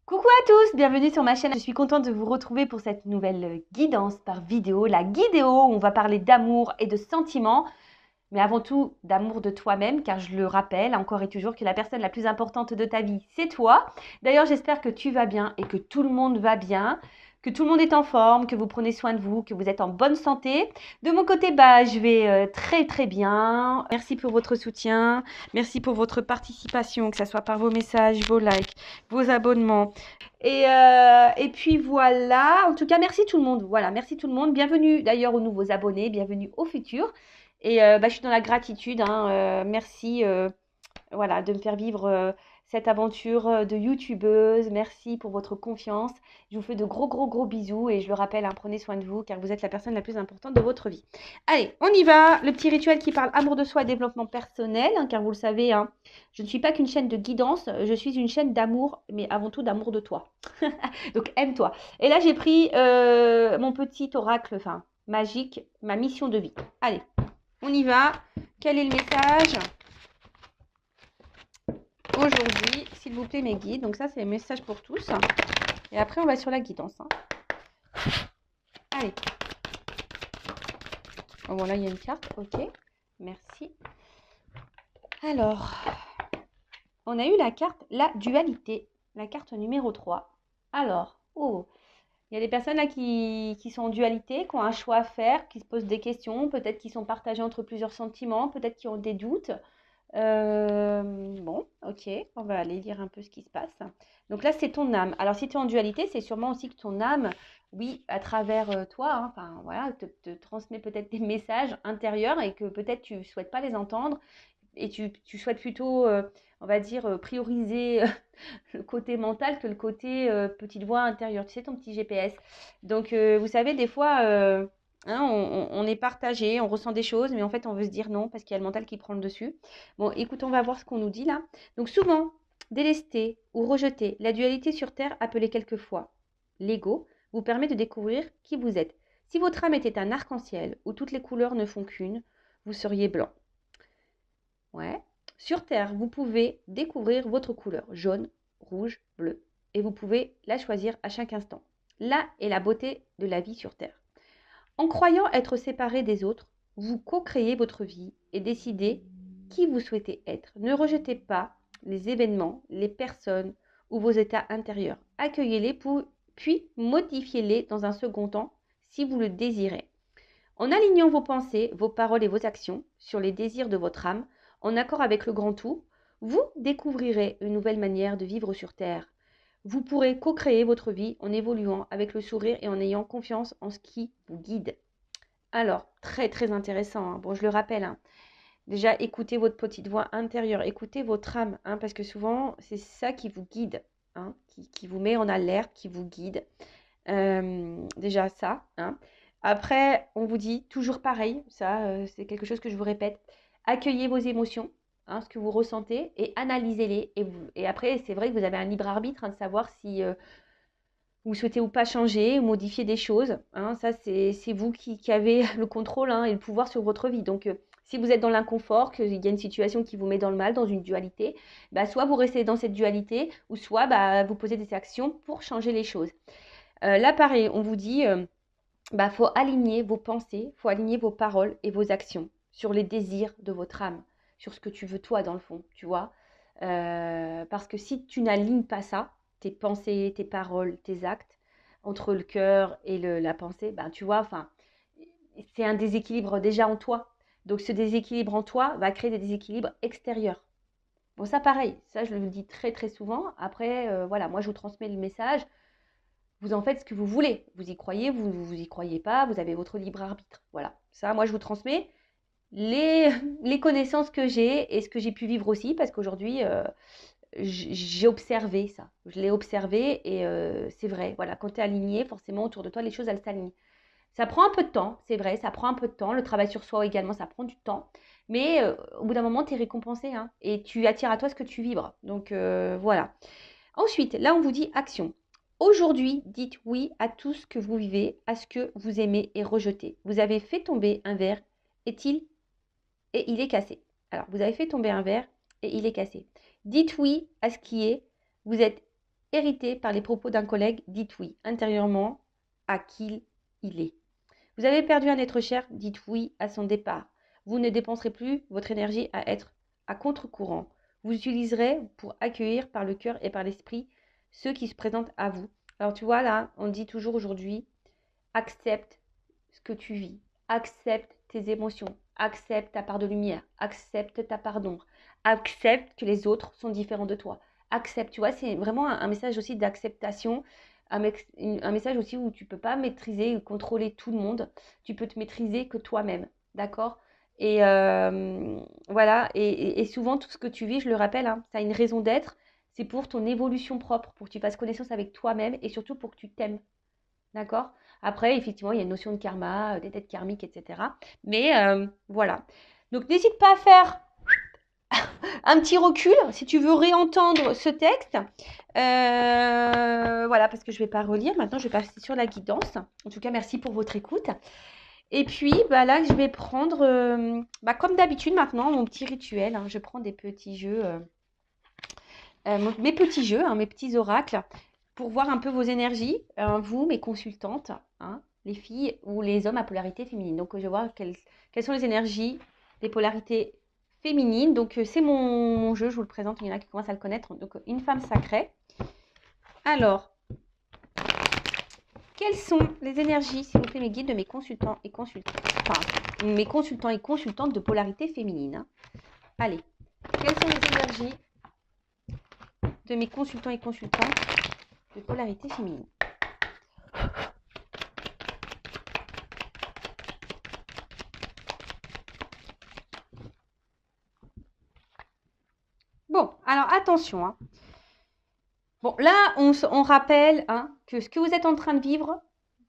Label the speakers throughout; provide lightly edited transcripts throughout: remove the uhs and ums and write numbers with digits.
Speaker 1: Coucou à tous, bienvenue sur ma chaîne. Je suis contente de vous retrouver pour cette nouvelle guidance par vidéo. La guidéo, on va parler d'amour et de sentiments, mais avant tout d'amour de toi-même, car je le rappelle encore et toujours que la personne la plus importante de ta vie, c'est toi. D'ailleurs, j'espère que tu vas bien et que tout le monde va bien, que tout le monde est en forme, que vous prenez soin de vous, que vous êtes en bonne santé. De mon côté, je vais très bien. Merci pour votre soutien, merci pour votre participation, que ce soit par vos messages, vos likes, vos abonnements. Et puis voilà, en tout cas, merci tout le monde. Voilà, merci tout le monde. Bienvenue d'ailleurs aux nouveaux abonnés, bienvenue aux futurs. Je suis dans la gratitude, hein, merci voilà, de me faire vivre cette aventure de youtubeuse. Merci pour votre confiance. Je vous fais de gros bisous et je le rappelle, hein, prenez soin de vous car vous êtes la personne la plus importante de votre vie. Allez, on y va. Le petit rituel qui parle amour de soi et développement personnel, hein, car vous le savez, hein, je ne suis pas qu'une chaîne de guidance, je suis une chaîne d'amour, mais avant tout d'amour de toi. Donc aime-toi. Et là, j'ai pris mon petit oracle, enfin magique, ma mission de vie. Allez, on y va. Quel est le message aujourd'hui, s'il vous plaît, mes guides? Donc ça, c'est le message pour tous. Et après, on va sur la guidance, hein. Allez. Oh, bon, là, il y a une carte. Ok. Merci. Alors, on a eu la carte, la dualité. La carte numéro 3. Alors, oh, il y a des personnes là qui sont en dualité, qui ont un choix à faire, qui se posent des questions, peut-être qui sont partagés entre plusieurs sentiments, peut-être qui ont des doutes. Bon, ok, on va aller lire un peu ce qui se passe. Donc là, c'est ton âme. Alors, si tu es en dualité, c'est sûrement aussi que ton âme, oui, à travers toi, hein, enfin voilà, te transmet peut-être des messages intérieurs et que peut-être tu ne souhaites pas les entendre et tu souhaites plutôt, on va dire, prioriser le côté mental que le côté petite voix intérieure. Tu sais, ton petit GPS. Donc, vous savez, des fois, hein, on est partagé, on ressent des choses, mais en fait, on veut se dire non parce qu'il y a le mental qui prend le dessus. Bon, écoute, on va voir ce qu'on nous dit là. Donc, souvent, délesté ou rejeté, la dualité sur Terre, appelée quelquefois l'ego, vous permet de découvrir qui vous êtes. Si votre âme était un arc-en-ciel où toutes les couleurs ne font qu'une, vous seriez blanc. Ouais. Sur Terre, vous pouvez découvrir votre couleur, jaune, rouge, bleu, et vous pouvez la choisir à chaque instant. Là est la beauté de la vie sur Terre. En croyant être séparé des autres, vous co-créez votre vie et décidez qui vous souhaitez être. Ne rejetez pas les événements, les personnes ou vos états intérieurs. Accueillez-les puis modifiez-les dans un second temps si vous le désirez. En alignant vos pensées, vos paroles et vos actions sur les désirs de votre âme, en accord avec le grand tout, vous découvrirez une nouvelle manière de vivre sur Terre. Vous pourrez co-créer votre vie en évoluant avec le sourire et en ayant confiance en ce qui vous guide. Alors, très intéressant, hein. Bon, je le rappelle, hein. Déjà, écoutez votre petite voix intérieure, écoutez votre âme, hein, parce que souvent, c'est ça qui vous guide, hein, qui vous met en alerte, qui vous guide. Déjà ça, hein. Après, on vous dit toujours pareil, ça, c'est quelque chose que je vous répète. Accueillez vos émotions, hein, ce que vous ressentez, et analysez-les. Et après, c'est vrai que vous avez un libre arbitre, hein, de savoir si vous souhaitez ou pas changer ou modifier des choses, hein. Ça, c'est vous qui avez le contrôle, hein, et le pouvoir sur votre vie. Donc, si vous êtes dans l'inconfort, qu'il y a une situation qui vous met dans le mal, dans une dualité, soit vous restez dans cette dualité, ou soit vous posez des actions pour changer les choses. Là, pareil, on vous dit, faut aligner vos pensées, faut aligner vos paroles et vos actions sur les désirs de votre âme, sur ce que tu veux toi dans le fond, tu vois. Parce que si tu n'alignes pas ça, tes pensées, tes paroles, tes actes, entre le cœur et la pensée, tu vois, enfin, c'est un déséquilibre déjà en toi. Donc ce déséquilibre en toi va créer des déséquilibres extérieurs. Bon, ça pareil, ça je le dis très souvent. Après, voilà, moi je vous transmets le message. Vous en faites ce que vous voulez. Vous y croyez, vous y croyez pas, vous avez votre libre arbitre. Voilà. Ça, moi, je vous transmets les, les connaissances que j'ai et ce que j'ai pu vivre aussi, parce qu'aujourd'hui, j'ai observé ça. Je l'ai observé et c'est vrai. Voilà, quand tu es aligné, forcément, autour de toi, les choses, elles s'alignent. Ça prend un peu de temps, c'est vrai, ça prend un peu de temps. Le travail sur soi également, ça prend du temps. Mais au bout d'un moment, tu es récompensé, hein, et tu attires à toi ce que tu vibres. Donc, voilà. Ensuite, là, on vous dit action. Aujourd'hui, dites oui à tout ce que vous vivez, à ce que vous aimez et rejetez. Vous avez fait tomber un verre, et il est cassé. Alors, vous avez fait tomber un verre et il est cassé. Dites oui à ce qui est. Vous êtes Irrité par les propos d'un collègue, dites oui intérieurement à qui il est. Vous avez perdu un être cher, dites oui à son départ. Vous ne dépenserez plus votre énergie à être à contre-courant. Vous utiliserez pour accueillir par le cœur et par l'esprit ceux qui se présentent à vous. Alors tu vois là, on dit toujours aujourd'hui, accepte ce que tu vis, accepte tes émotions, accepte ta part de lumière, accepte ta part d'ombre, accepte que les autres sont différents de toi. Accepte, tu vois, c'est vraiment un message aussi d'acceptation, un message aussi où tu ne peux pas maîtriser ou contrôler tout le monde, tu peux te maîtriser que toi-même, d'accord? Et voilà, et souvent tout ce que tu vis, je le rappelle, hein, ça a une raison d'être, c'est pour ton évolution propre, pour que tu fasses connaissance avec toi-même et surtout pour que tu t'aimes. D'accord? Après, effectivement, il y a une notion de karma, des têtes karmiques, etc. Mais voilà. Donc, n'hésite pas à faire un petit recul si tu veux réentendre ce texte. Voilà, parce que je ne vais pas relire. Maintenant, je vais passer sur la guidance. En tout cas, merci pour votre écoute. Et puis, bah, là, je vais prendre, comme d'habitude maintenant, mon petit rituel. Hein. Je prends des petits jeux, mes petits jeux, hein, mes petits oracles, pour voir un peu vos énergies, vous, mes consultantes, hein, les filles ou les hommes à polarité féminine. Donc, je vais voir quelles sont les énergies des polarités féminines. Donc, c'est mon jeu, je vous le présente, il y en a qui commencent à le connaître. Donc, une femme sacrée. Alors, quelles sont les énergies, s'il vous plaît, mes guides de mes consultants et consultantes, enfin, mes consultants et consultantes de polarité féminine, hein. Allez, quelles sont les énergies de mes consultants et consultantes de polarité féminine? Bon, alors attention, hein. Bon, là, on rappelle, hein, que ce que vous êtes en train de vivre,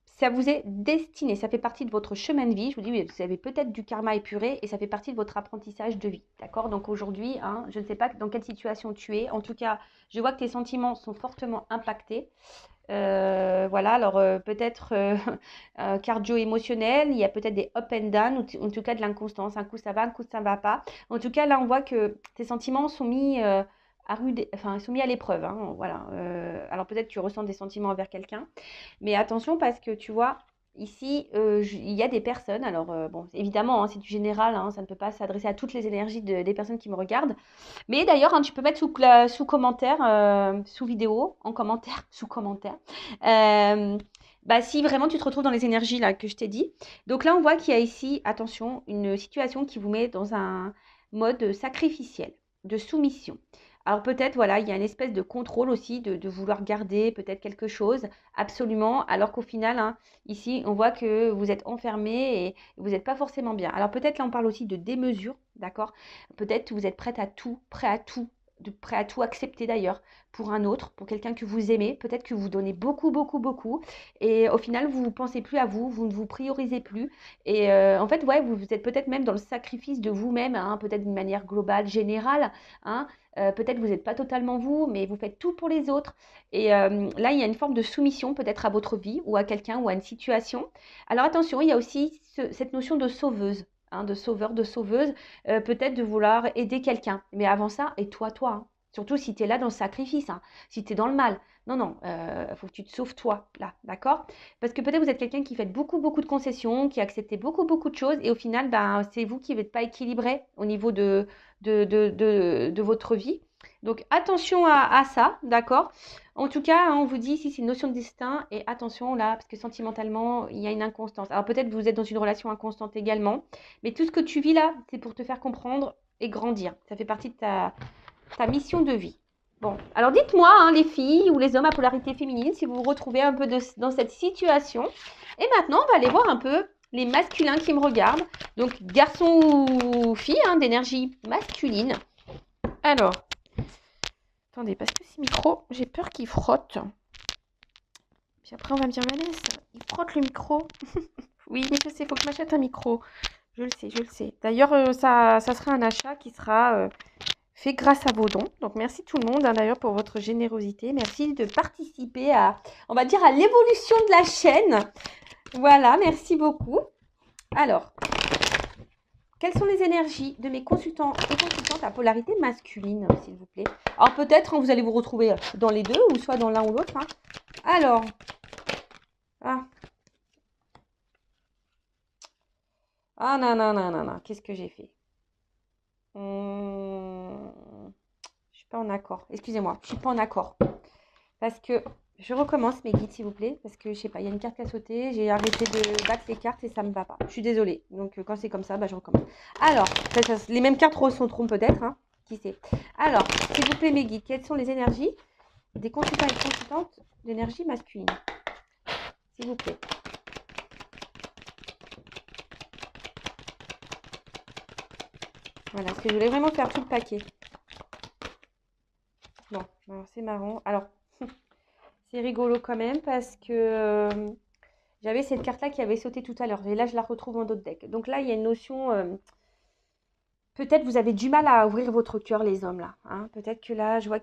Speaker 1: ça vous est destiné, ça fait partie de votre chemin de vie. Je vous dis, vous avez peut-être du karma épuré et ça fait partie de votre apprentissage de vie. D'accord? Donc aujourd'hui, hein, je ne sais pas dans quelle situation tu es. En tout cas, je vois que tes sentiments sont fortement impactés. Voilà, alors peut-être cardio-émotionnel, il y a peut-être des up and down, ou en tout cas de l'inconstance. Un coup ça va, un coup ça ne va pas. En tout cas, là, on voit que tes sentiments sont mis ils sont mis à l'épreuve. Hein, voilà. Alors peut-être tu ressens des sentiments envers quelqu'un, mais attention parce que tu vois, ici, il y a des personnes, alors bon, évidemment, hein, c'est du général, hein, ça ne peut pas s'adresser à toutes les énergies des personnes qui me regardent, mais d'ailleurs, hein, tu peux mettre sous commentaire, sous vidéo, en commentaire, sous commentaire, si vraiment tu te retrouves dans les énergies là que je t'ai dit. Donc là, on voit qu'il y a ici, attention, une situation qui vous met dans un mode sacrificiel, de soumission. Alors peut-être, voilà, il y a une espèce de contrôle aussi, de vouloir garder peut-être quelque chose, absolument, alors qu'au final, hein, ici, on voit que vous êtes enfermé et vous n'êtes pas forcément bien. Alors peut-être là, on parle aussi de démesure, d'accord? Peut-être que vous êtes prête à tout, prêt à tout accepter d'ailleurs pour un autre, pour quelqu'un que vous aimez. Peut-être que vous donnez beaucoup, beaucoup, beaucoup. Et au final, vous ne pensez plus à vous, vous ne vous priorisez plus. Et en fait, ouais, vous êtes peut-être même dans le sacrifice de vous-même, hein, peut-être d'une manière globale, générale. Hein. Peut-être que vous n'êtes pas totalement vous, mais vous faites tout pour les autres. Et là, il y a une forme de soumission peut-être à votre vie ou à quelqu'un ou à une situation. Alors attention, il y a aussi cette notion de sauveuse. Hein, de sauveur, de sauveuse, peut-être de vouloir aider quelqu'un. Mais avant ça, aide-toi, toi. Hein. Surtout si tu es là dans le sacrifice, hein, si tu es dans le mal. Non, non, faut que tu te sauves toi, là, d'accord? Parce que peut-être vous êtes quelqu'un qui fait beaucoup, beaucoup de concessions, qui accepte beaucoup, beaucoup de choses, et au final, c'est vous qui n'êtes pas équilibré au niveau de votre vie. Donc attention à ça, d'accord? En tout cas, hein, on vous dit ici, c'est une notion de destin, et attention là, parce que sentimentalement, il y a une inconstance. Alors peut-être que vous êtes dans une relation inconstante également, mais tout ce que tu vis là, c'est pour te faire comprendre et grandir. Ça fait partie de ta mission de vie. Bon, alors dites-moi, hein, les filles ou les hommes à polarité féminine, si vous vous retrouvez un peu dans cette situation. Et maintenant, on va aller voir un peu les masculins qui me regardent. Donc, garçons ou filles, hein, d'énergie masculine. Alors, attendez, parce que ce micro, j'ai peur qu'il frotte. Puis après, on va me dire, Vanessa, il frotte le micro. Oui, mais je sais, il faut que je m'achète un micro. Je le sais, je le sais. D'ailleurs, ça sera un achat qui sera fait grâce à vos dons. Donc, merci tout le monde, hein, d'ailleurs, pour votre générosité. Merci de participer on va dire, à l'évolution de la chaîne. Voilà, merci beaucoup. Alors, quelles sont les énergies de mes consultants et consultantes à polarité masculine, s'il vous plaît? Alors peut-être, hein, vous allez vous retrouver dans les deux, ou soit dans l'un ou l'autre. Hein. Alors, non, non, non, non, non, qu'est-ce que j'ai fait? Je suis pas en accord. Excusez-moi, je suis pas en accord. Parce que je recommence mes guides, s'il vous plaît. Parce que je sais pas, il y a une carte qui a sauté. J'ai arrêté de battre les cartes et ça me va pas. Je suis désolée. Donc quand c'est comme ça, je recommence. Alors, les mêmes cartes ressortiront peut-être. Hein, qui sait. Alors, s'il vous plaît, mes guides, quelles sont les énergies des consultants et consultantes d'énergie masculine? S'il vous plaît. Voilà, parce que je voulais vraiment faire tout le paquet. Bon, alors c'est marrant. Alors, c'est rigolo quand même parce que j'avais cette carte-là qui avait sauté tout à l'heure. Et là, je la retrouve en d'autres decks. Donc là, il y a une notion... peut-être vous avez du mal à ouvrir votre cœur, les hommes, là. Hein. Peut-être que là, je vois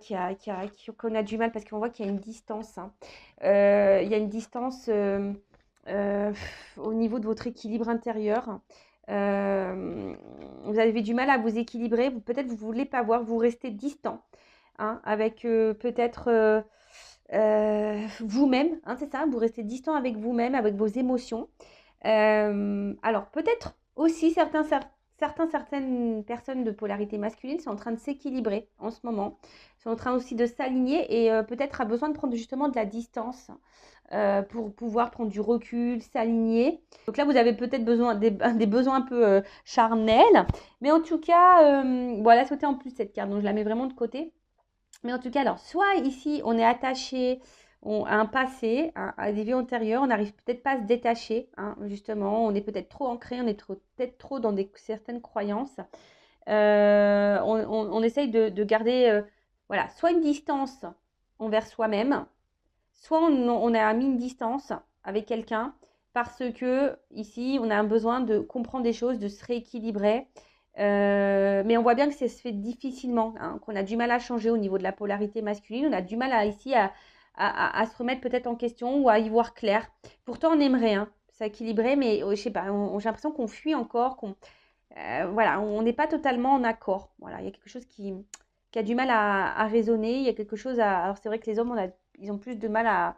Speaker 1: qu'on a du mal parce qu'on voit qu'il y a une distance. Hein. Il y a une distance au niveau de votre équilibre intérieur. Vous avez du mal à vous équilibrer. Peut-être vous ne voulez pas voir, vous restez distant. Hein, avec peut-être vous-même. Hein, c'est ça, vous restez distant avec vous-même, avec vos émotions. Alors, peut-être aussi certaines personnes de polarité masculine sont en train de s'équilibrer en ce moment, sont en train aussi de s'aligner et peut-être a besoin de prendre justement de la distance pour pouvoir prendre du recul, s'aligner. Donc là, vous avez peut-être besoin des besoins un peu charnels, mais en tout cas, voilà, sauter en plus cette carte, donc je la mets vraiment de côté. Mais en tout cas, alors, soit ici, on est attaché à un passé, à des vies antérieures, on n'arrive peut-être pas à se détacher, hein, justement, on est peut-être trop ancré, on est peut-être trop dans certaines croyances. On essaye de garder, voilà, soit une distance envers soi-même, soit on a mis une distance avec quelqu'un parce que ici, on a un besoin de comprendre des choses, de se rééquilibrer. Mais on voit bien que ça se fait difficilement, hein, qu'on a du mal à changer au niveau de la polarité masculine. On a du mal à se remettre peut-être en question ou à y voir clair. Pourtant, on aimerait s'équilibrer, mais je sais pas, j'ai l'impression qu'on fuit encore, voilà, on n'est pas totalement en accord. Voilà, il y a quelque chose qui a du mal à raisonner. Il y a quelque chose à. Alors, c'est vrai que les hommes, ils ont plus de mal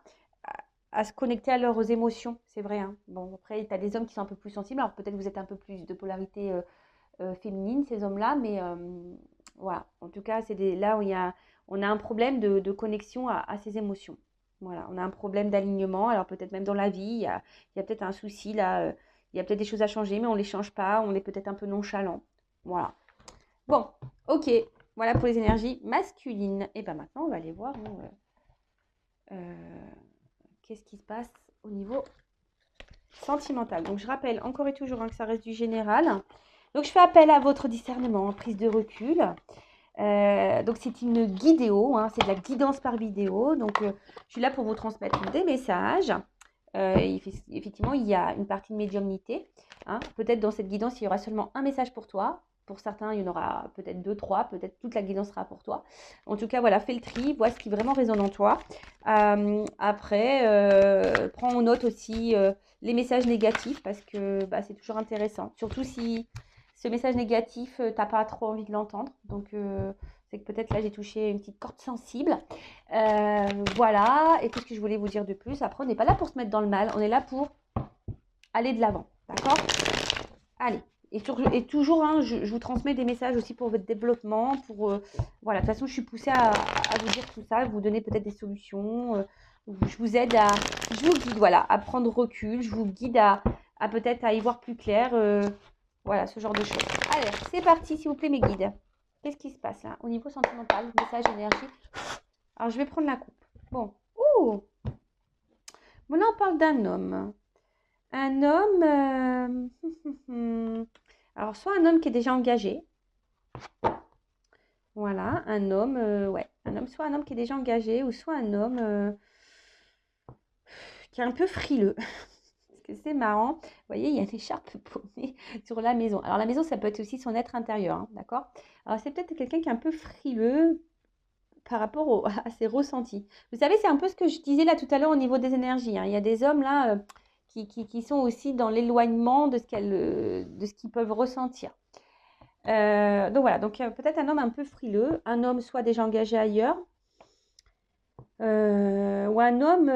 Speaker 1: à se connecter à leurs émotions, c'est vrai. Hein. Bon, après, tu as des hommes qui sont un peu plus sensibles. Alors, peut-être vous êtes un peu plus de polarité féminine, ces hommes-là, mais voilà. En tout cas, là où on a un problème de connexion à ses émotions. Voilà, on a un problème d'alignement. Alors, peut-être même dans la vie, il y a peut-être un souci là. Il y a peut-être des choses à changer, mais on ne les change pas. On est peut-être un peu nonchalant. Voilà. Bon, ok. Voilà pour les énergies masculines. Et bien maintenant, on va aller voir qu'est-ce qui se passe au niveau sentimental. Donc, je rappelle encore et toujours que ça reste du général. Donc, je fais appel à votre discernement, prise de recul. Donc, c'est une guidéo, hein, c'est de la guidance par vidéo. Donc, je suis là pour vous transmettre des messages. Effectivement, il y a une partie de médiumnité. Hein. Peut-être dans cette guidance, il y aura seulement un message pour toi. Pour certains, il y en aura peut-être 2, 3. Peut-être toute la guidance sera pour toi. En tout cas, voilà, fais le tri, vois ce qui vraiment résonne en toi. Après, prends en note aussi les messages négatifs parce que c'est toujours intéressant. Surtout si ce message négatif, tu n'as pas trop envie de l'entendre. Donc, c'est que peut-être là, j'ai touché une petite corde sensible. Voilà. Et qu'est-ce que je voulais vous dire de plus? Après, on n'est pas là pour se mettre dans le mal. On est là pour aller de l'avant. D'accord? Allez. Et toujours, hein, je vous transmets des messages aussi pour votre développement. Voilà. De toute façon, je suis poussée à vous dire tout ça, vous donner peut-être des solutions. Je vous aide je vous guide, voilà, à prendre recul. Je vous guide à peut-être à y voir plus clair. Voilà, ce genre de choses. Allez, c'est parti, s'il vous plaît, mes guides. Qu'est-ce qui se passe là au niveau sentimental, message, énergie? Alors, je vais prendre la coupe. Bon. Ouh. Bon, là, on parle d'un homme. Un homme... alors, soit un homme qui est déjà engagé. Voilà, un homme... ouais, un homme, soit un homme qui est déjà engagé, ou soit un homme qui est un peu frileux. C'est marrant. Vous voyez, il y a une écharpe paumée sur la maison. Alors, la maison, ça peut être aussi son être intérieur, hein, d'accord? Alors, c'est peut-être quelqu'un qui est un peu frileux par rapport à ses ressentis. Vous savez, c'est un peu ce que je disais là tout à l'heure au niveau des énergies. Hein. Il y a des hommes là qui sont aussi dans l'éloignement de ce qu'ils peuvent ressentir. Donc voilà, donc peut-être un homme un peu frileux, un homme soit déjà engagé ailleurs, ou un homme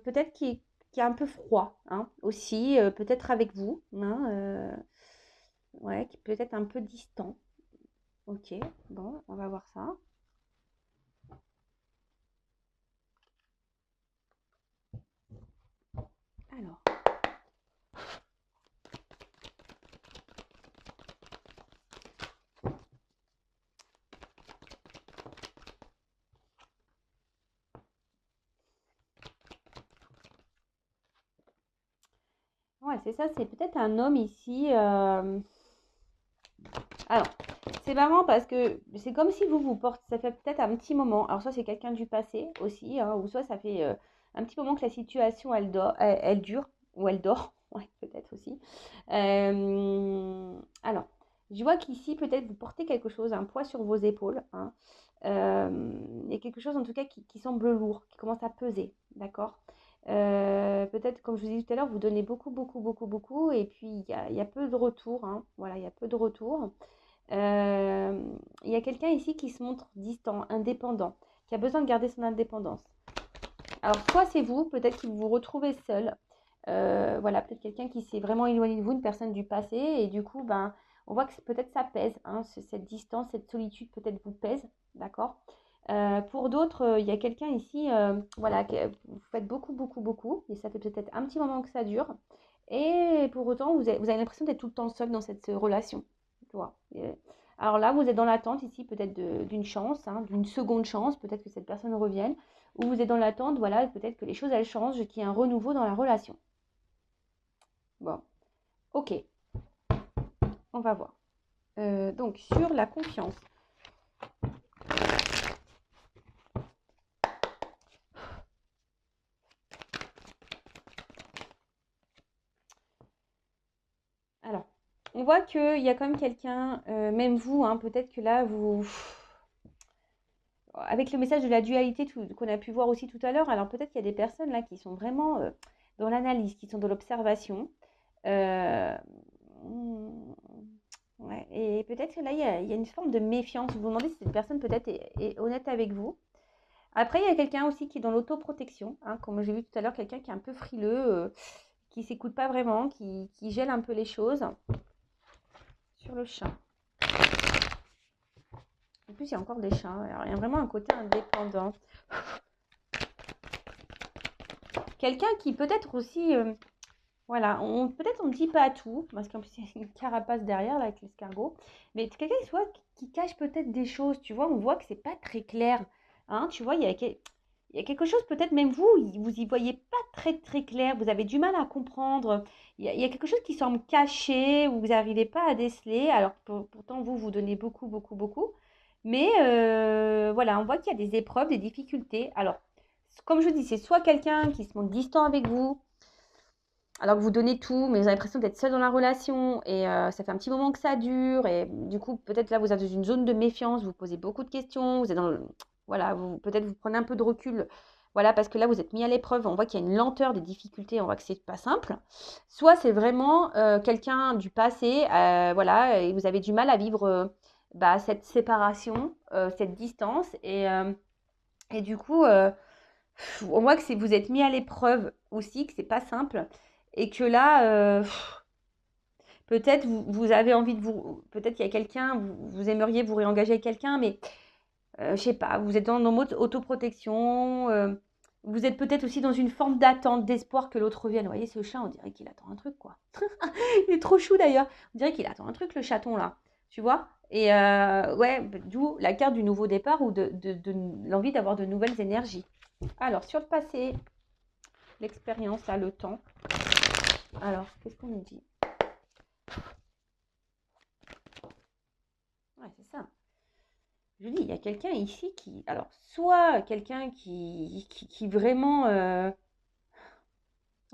Speaker 1: peut-être qui est un peu froid, hein, aussi, peut-être avec vous, hein, ouais, qui peut être un peu distant. Ok, bon, on va voir ça. Alors, ouais, c'est ça, c'est peut-être un homme ici. Alors, c'est marrant parce que c'est comme si vous vous portez, ça fait peut-être un petit moment. Alors, soit c'est quelqu'un du passé aussi, hein, ou soit ça fait un petit moment que la situation elle dure, ou elle dort, ouais, peut-être aussi. Alors, je vois qu'ici, peut-être vous portez quelque chose, un poids sur vos épaules, hein. Il y a quelque chose en tout cas qui semble lourd, qui commence à peser, d'accord? Peut-être, comme je vous ai dit tout à l'heure, vous donnez beaucoup, beaucoup, beaucoup, beaucoup, et puis il y a peu de retour, hein. Voilà, il y a peu de retour. Euh, il y a quelqu'un ici qui se montre distant, indépendant, qui a besoin de garder son indépendance. Alors, soit c'est vous, peut-être que vous vous retrouvez seul. Voilà, peut-être quelqu'un qui s'est vraiment éloigné de vous, une personne du passé, et du coup, ben, on voit que peut-être ça pèse, hein, cette distance, cette solitude peut-être vous pèse, d'accord? Pour d'autres, il y a quelqu'un ici, voilà, vous faites beaucoup, beaucoup, beaucoup, et ça fait peut-être un petit moment que ça dure, et pour autant, vous avez l'impression d'être tout le temps seul dans cette relation, tu vois. Alors là, vous êtes dans l'attente ici, peut-être d'une chance, hein, d'une seconde chance, peut-être que cette personne revienne, ou vous êtes dans l'attente, voilà, peut-être que les choses elles changent, qu'il y a un renouveau dans la relation. Bon, ok, on va voir. Donc, sur la confiance. Alors, on voit qu'il y a quand même quelqu'un, même vous, hein, peut-être que là, vous. Avec le message de la dualité qu'on a pu voir aussi tout à l'heure, alors peut-être qu'il y a des personnes là qui sont vraiment dans l'analyse, qui sont dans l'observation. Euh, hmm, ouais, et peut-être que là, il y a une forme de méfiance. Vous vous demandez si cette personne peut-être est honnête avec vous. Après, il y a quelqu'un aussi qui est dans l'autoprotection, hein, comme j'ai vu tout à l'heure, quelqu'un qui est un peu frileux, qui s'écoute pas vraiment, qui gèle un peu les choses. Sur le chat. En plus, il y a encore des chats. Alors, il y a vraiment un côté indépendant. Quelqu'un qui peut-être aussi, voilà, peut-être on ne dit pas tout, parce qu'en plus il y a une carapace derrière là, avec l'escargot, mais quelqu'un qui cache peut-être des choses, tu vois, on voit que c'est pas très clair, hein, tu vois, il y a quelque chose, peut-être même vous, vous y voyez pas très très clair, vous avez du mal à comprendre, il y a quelque chose qui semble caché, ou vous n'arrivez pas à déceler, alors pourtant vous, vous donnez beaucoup, beaucoup, beaucoup, mais voilà, on voit qu'il y a des épreuves, des difficultés, alors, comme je vous dis, c'est soit quelqu'un qui se montre distant avec vous, alors que vous donnez tout, mais vous avez l'impression d'être seul dans la relation et ça fait un petit moment que ça dure et du coup peut-être là vous êtes dans une zone de méfiance, vous posez beaucoup de questions, vous êtes dans voilà, peut-être vous prenez un peu de recul, voilà, parce que là vous êtes mis à l'épreuve, on voit qu'il y a une lenteur, des difficultés, on voit que c'est pas simple. Soit c'est vraiment quelqu'un du passé, voilà, et vous avez du mal à vivre cette séparation, cette distance et du coup on voit que vous êtes mis à l'épreuve aussi, que c'est pas simple et que là, peut-être vous avez envie de vous, peut-être qu'il y a quelqu'un, vous aimeriez vous réengager avec quelqu'un, mais je sais pas, vous êtes dans mode autoprotection, vous êtes peut-être aussi dans une forme d'attente, d'espoir que l'autre revienne. Vous voyez, ce chat, on dirait qu'il attend un truc, quoi. Il est trop chou d'ailleurs. On dirait qu'il attend un truc, le chaton là, tu vois. Et ouais, d'où la carte du nouveau départ ou de l'envie d'avoir de nouvelles énergies. Alors, sur le passé, l'expérience, là, le temps. Alors, qu'est-ce qu'on nous dit? Ouais, c'est ça. Je dis, il y a quelqu'un ici qui... Alors, soit quelqu'un qui vraiment ne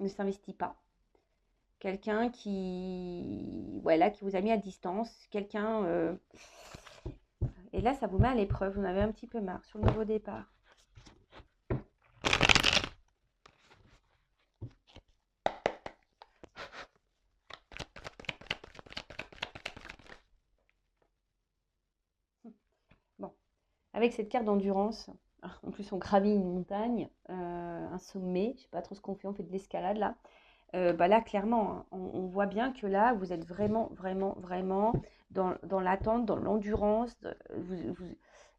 Speaker 1: s'investit pas. Quelqu'un qui... Voilà, qui vous a mis à distance. Quelqu'un... Et là, ça vous met à l'épreuve. Vous en avez un petit peu marre sur le nouveau départ. avec cette carte d'endurance. En plus, on gravit une montagne, un sommet. Je sais pas trop ce qu'on fait. On fait de l'escalade là. Bah là, clairement, hein, on voit bien que là, vous êtes vraiment, vraiment, vraiment dans l'attente, dans l'endurance.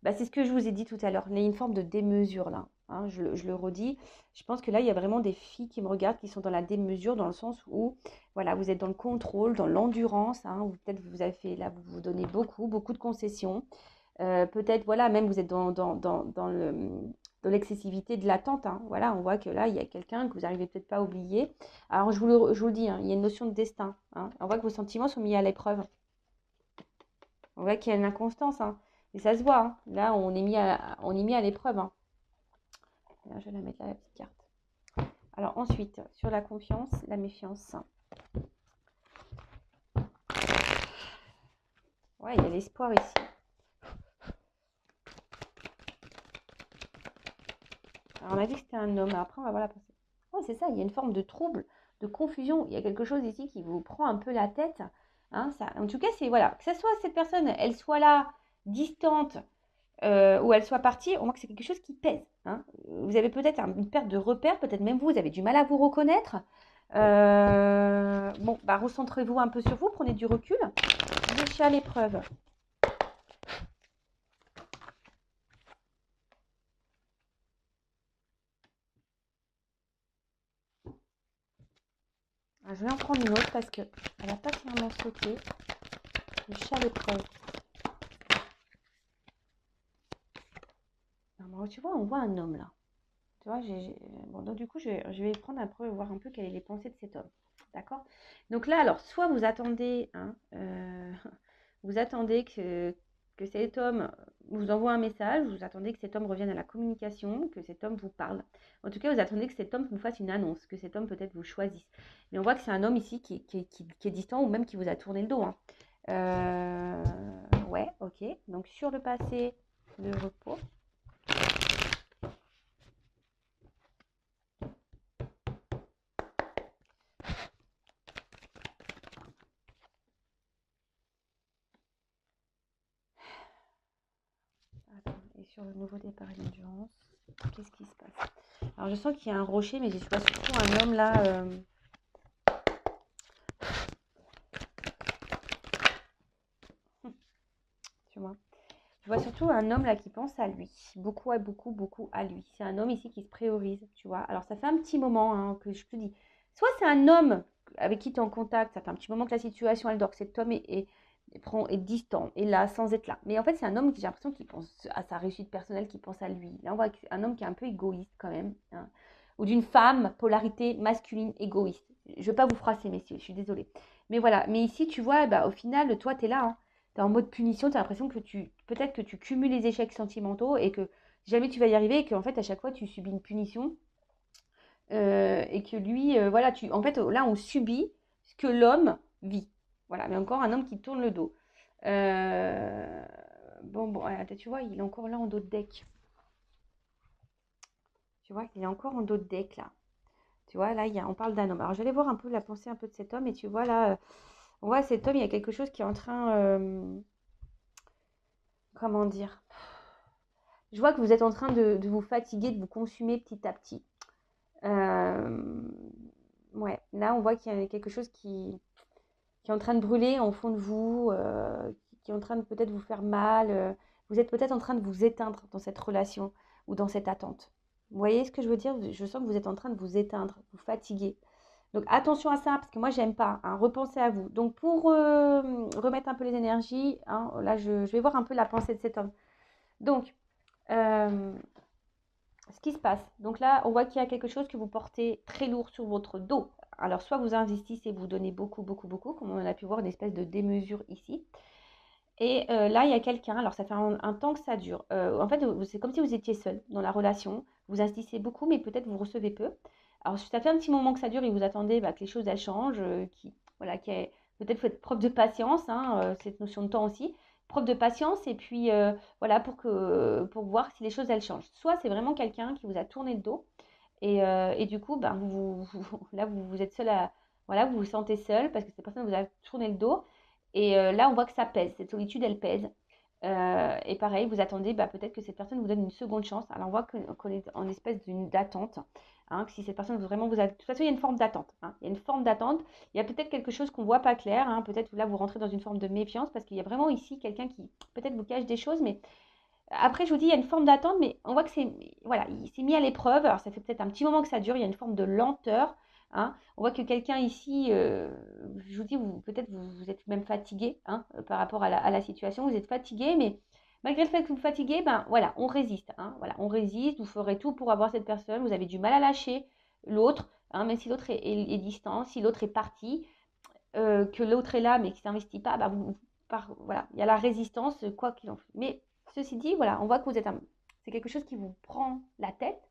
Speaker 1: Bah, c'est ce que je vous ai dit tout à l'heure. Il y a une forme de démesure là, hein, je le redis. Je pense que là, il y a vraiment des filles qui me regardent qui sont dans la démesure, dans le sens où, voilà, vous êtes dans le contrôle, dans l'endurance, hein, ou peut-être vous avez fait, là, vous vous donnez beaucoup, beaucoup de concessions. Peut-être, voilà, même vous êtes dans l'excessivité de l'attente, hein. Voilà, on voit que là, il y a quelqu'un que vous n'arrivez peut-être pas à oublier. Alors, je vous le dis, hein, il y a une notion de destin, hein. On voit que vos sentiments sont mis à l'épreuve. On voit qu'il y a une inconstance, hein. Et ça se voit, hein. Là, on est mis à l'épreuve, hein. Là, je vais la mettre là, la petite carte. Alors, ensuite, sur la confiance, la méfiance. Ouais, il y a l'espoir ici. Alors, on a dit que c'était un homme. Après, on va voir la pensée. Oh, c'est ça, il y a une forme de trouble, de confusion. Il y a quelque chose ici qui vous prend un peu la tête, hein, ça, en tout cas, c'est voilà, que ce soit cette personne, elle soit là, distante, ou elle soit partie, on voit que c'est quelque chose qui pèse, hein. Vous avez peut-être une perte de repère, peut-être même vous avez du mal à vous reconnaître. Bon, bah, recentrez-vous un peu sur vous, prenez du recul. Déchet à l'épreuve. Je vais en prendre une autre parce qu'elle n'a pas clairement sauté. Le chat à l'épreuve. Tu vois, on voit un homme là. Tu vois, bon, donc du coup, je vais prendre un peu, voir un peu quelles sont les pensées de cet homme. D'accord? Donc là, alors, soit vous attendez, hein, vous attendez que cet homme vous envoie un message, vous attendez que cet homme revienne à la communication, que cet homme vous parle. En tout cas, vous attendez que cet homme vous fasse une annonce, que cet homme peut-être vous choisisse. Mais on voit que c'est un homme ici qui est distant ou même qui vous a tourné le dos, hein. Ouais, ok. Donc sur le passé, le repos. Attends, et sur le nouveau départ et l'endurance, qu'est-ce qui se passe? Alors je sens qu'il y a un rocher, mais je vois surtout un homme là. Tu vois. Je vois surtout un homme là qui pense à lui, beaucoup, beaucoup, beaucoup à lui. C'est un homme ici qui se priorise, tu vois. Alors ça fait un petit moment, hein, que je te dis. Soit c'est un homme avec qui tu es en contact, ça fait un petit moment que la situation elle dort, que cet homme est distant, est là, sans être là. Mais en fait, c'est un homme qui j'ai l'impression qu'il pense à sa réussite personnelle, qui pense à lui. Là, on voit un homme qui est un peu égoïste quand même, hein. Ou d'une femme, polarité masculine, égoïste. Je ne vais pas vous froisser, messieurs, je suis désolée. Mais voilà, mais ici, tu vois, bah, au final, toi, tu es là, hein. Tu es en mode punition, tu as l'impression que peut-être que tu cumules les échecs sentimentaux et que jamais tu vas y arriver et qu'en fait, à chaque fois, tu subis une punition. Et que lui, voilà, en fait, là, on subit ce que l'homme vit. Voilà, mais encore un homme qui tourne le dos. Euh, bon, voilà, tu vois, il est encore là en dos de deck. Tu vois, il est encore en dos de deck, là. Tu vois, là, on parle d'un homme. Alors, j'allais voir un peu la pensée un peu de cet homme, et tu vois, là, on voit cet homme, il y a quelque chose qui est en train, comment dire, je vois que vous êtes en train de vous fatiguer, de vous consumer petit à petit. Euh, ouais, là, on voit qu'il y a quelque chose qui est en train de brûler en fond de vous, qui est en train de peut-être vous faire mal. Vous êtes peut-être en train de vous éteindre dans cette relation ou dans cette attente. Vous voyez ce que je veux dire? Je sens que vous êtes en train de vous éteindre, vous fatiguer. Donc attention à ça, parce que moi, j'aime pas, hein, repensez à vous. Donc pour remettre un peu les énergies, hein, là, je vais voir un peu la pensée de cet homme. Donc, euh, ce qui se passe. Donc là, on voit qu'il y a quelque chose que vous portez très lourd sur votre dos. Alors, soit vous investissez, vous donnez beaucoup, beaucoup, beaucoup, comme on a pu voir une espèce de démesure ici. Et là, il y a quelqu'un, alors ça fait un temps que ça dure. En fait, c'est comme si vous étiez seul dans la relation. Vous investissez beaucoup, mais peut-être vous recevez peu. Alors, ça fait un petit moment que ça dure et vous attendez bah, que les choses elles changent, voilà, peut-être faut être preuve de patience, hein, cette notion de temps aussi. Preuve de patience et puis voilà pour voir si les choses elles changent. Soit c'est vraiment quelqu'un qui vous a tourné le dos et du coup, ben, là vous êtes seul voilà, vous vous sentez seul parce que cette personne vous a tourné le dos. Et là, on voit que ça pèse, cette solitude, elle pèse. Et pareil, vous attendez, peut-être que cette personne vous donne une seconde chance. Alors, on voit qu'on est en espèce d'attente. Hein, que si cette personne vraiment vous a... De toute façon, il y a une forme d'attente. Hein, il y a une forme d'attente. Il y a peut-être quelque chose qu'on ne voit pas clair. Hein, peut-être là, vous rentrez dans une forme de méfiance parce qu'il y a vraiment ici quelqu'un qui peut-être vous cache des choses. Mais après, je vous dis, il y a une forme d'attente, mais on voit que c'est... Voilà, il s'est mis à l'épreuve. Alors, ça fait peut-être un petit moment que ça dure. Il y a une forme de lenteur. Hein. On voit que quelqu'un ici, je vous dis, peut-être vous êtes même fatigué, hein, par rapport à la situation. Vous êtes fatigué, mais malgré le fait que vous fatiguez, voilà, on résiste. Hein, voilà, on résiste. Vous ferez tout pour avoir cette personne. Vous avez du mal à lâcher l'autre, hein, même si l'autre est distant, si l'autre est parti, que l'autre est là, mais qui ne s'investit pas, voilà, il y a la résistance, quoi qu'il en soit. Mais ceci dit, voilà, on voit que c'est quelque chose qui vous prend la tête,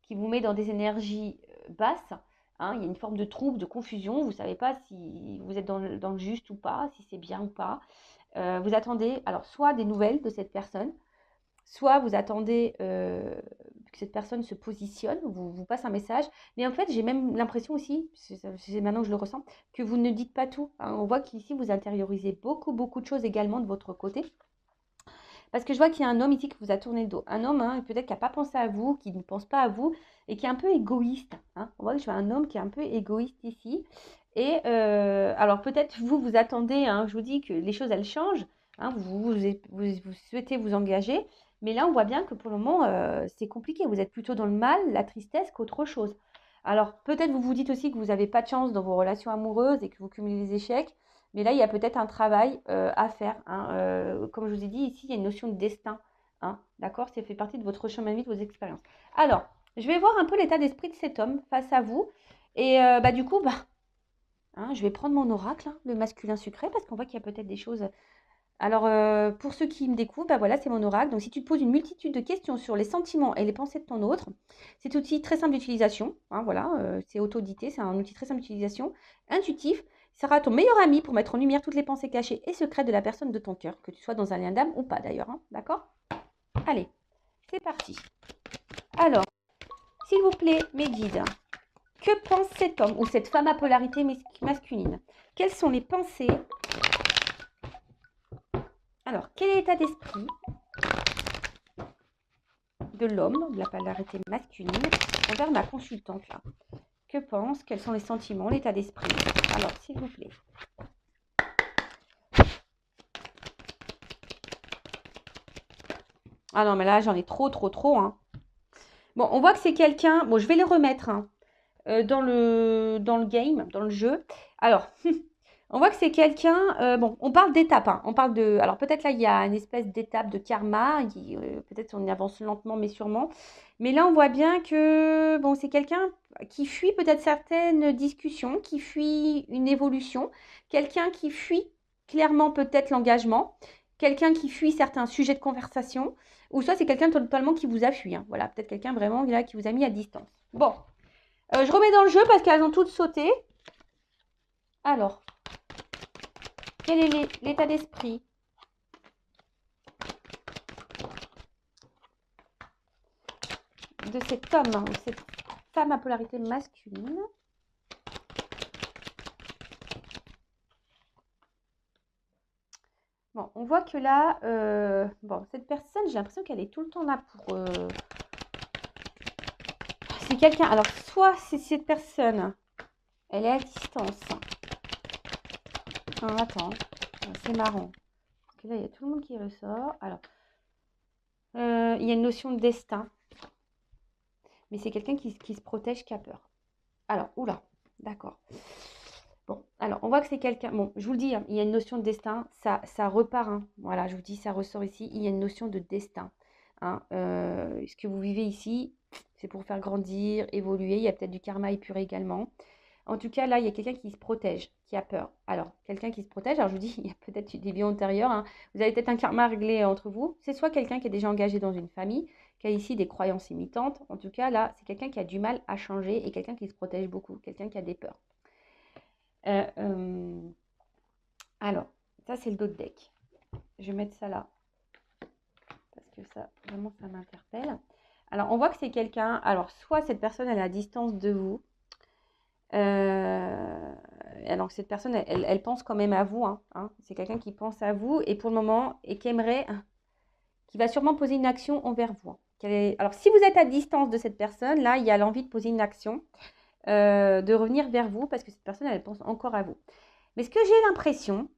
Speaker 1: qui vous met dans des énergies basses. Hein, il y a une forme de trouble, de confusion. Vous ne savez pas si vous êtes dans le juste ou pas, si c'est bien ou pas. Vous attendez, alors, soit des nouvelles de cette personne, soit vous attendez que cette personne se positionne, vous passe un message. Mais en fait, j'ai même l'impression aussi, c'est maintenant que je le ressens, que vous ne dites pas tout. Hein. On voit qu'ici, vous intériorisez beaucoup, beaucoup de choses également de votre côté. Parce que je vois qu'il y a un homme ici qui vous a tourné le dos. Un homme, hein, peut-être qui n'a pas pensé à vous, qui ne pense pas à vous et qui est un peu égoïste. Hein. On voit que je vois un homme qui est un peu égoïste ici. Et alors peut-être vous attendez, hein, je vous dis que les choses, elles changent. Hein, vous souhaitez vous engager. Mais là, on voit bien que pour le moment, c'est compliqué. Vous êtes plutôt dans le mal, la tristesse qu'autre chose. Alors peut-être vous vous dites aussi que vous n'avez pas de chance dans vos relations amoureuses et que vous cumulez les échecs. Mais là, il y a peut-être un travail à faire. Hein. Comme je vous ai dit, ici, il y a une notion de destin. Hein. D'accord? Ça fait partie de votre chemin de vie, de vos expériences. Alors, je vais voir un peu l'état d'esprit de cet homme face à vous. Et du coup, hein, je vais prendre mon oracle, hein, le masculin sucré, parce qu'on voit qu'il y a peut-être des choses. Alors, pour ceux qui me découvrent, voilà, c'est mon oracle. Donc, si tu te poses une multitude de questions sur les sentiments et les pensées de ton autre, c'est un outil très simple d'utilisation. Hein, voilà, c'est auto-dité, c'est un outil très simple d'utilisation, intuitif. Il sera ton meilleur ami pour mettre en lumière toutes les pensées cachées et secrètes de la personne de ton cœur, que tu sois dans un lien d'âme ou pas d'ailleurs. Hein, d'accord? Allez, c'est parti. Alors, s'il vous plaît, mes guides, que pense cet homme ou cette femme à polarité masculine? Quelles sont les pensées? Alors, quel est l'état d'esprit de l'homme, de la polarité masculine, envers ma consultante là? Que pense? Quels sont les sentiments, l'état d'esprit? Alors, s'il vous plaît. Ah non, mais là, j'en ai trop, trop. Hein. Bon, on voit que c'est quelqu'un... Bon, je vais les remettre hein, dans le game, dans le jeu. Alors, on voit que c'est quelqu'un... bon, on parle d'étape. Hein, on parle de... Alors, peut-être là, il y a une espèce d'étape de karma. Peut-être on y avance lentement, mais sûrement. Mais là, on voit bien que... Bon, c'est quelqu'un qui fuit peut-être certaines discussions, qui fuit une évolution. Quelqu'un qui fuit clairement peut-être l'engagement. Quelqu'un qui fuit certains sujets de conversation. Ou soit c'est quelqu'un totalement qui vous a fui. Hein. Voilà, peut-être quelqu'un vraiment là, qui vous a mis à distance. Bon, je remets dans le jeu parce qu'elles ont toutes sauté. Alors, quel est l'état d'esprit de cet homme ou cette femme à polarité masculine? Bon, on voit que là, bon, cette personne, j'ai l'impression qu'elle est tout le temps là pour... C'est quelqu'un... Alors, soit c'est cette personne, elle est à distance. Ah, attends, c'est marrant. Parce que là, il y a tout le monde qui ressort. Alors, il y a une notion de destin. Mais c'est quelqu'un qui se protège, qui a peur. Alors, oula, d'accord. Bon, alors, on voit que c'est quelqu'un... Bon, je vous le dis, hein, il y a une notion de destin. Ça repart. Hein. Voilà, je vous dis, ça ressort ici. Il y a une notion de destin. Hein. Ce que vous vivez ici, c'est pour faire grandir, évoluer. Il y a peut-être du karma épuré également. En tout cas, là, il y a quelqu'un qui se protège, qui a peur. Alors, quelqu'un qui se protège, alors je vous dis, il y a peut-être des vies antérieures. Hein. Vous avez peut-être un karma réglé entre vous. C'est soit quelqu'un qui est déjà engagé dans une famille, qui a ici des croyances imitantes. En tout cas, là, c'est quelqu'un qui a du mal à changer et quelqu'un qui se protège beaucoup, quelqu'un qui a des peurs. Alors, ça, c'est le dos de deck. Je vais mettre ça là. Parce que ça, vraiment, ça m'interpelle. Alors, on voit que c'est quelqu'un... Alors, soit cette personne, elle est à distance de vous. Alors, cette personne, elle pense quand même à vous. Hein. C'est quelqu'un qui pense à vous et pour le moment, et qui aimerait qui va sûrement poser une action envers vous. Alors, si vous êtes à distance de cette personne, là, il y a l'envie de poser une action, de revenir vers vous, parce que cette personne, elle pense encore à vous. Mais ce que j'ai l'impression,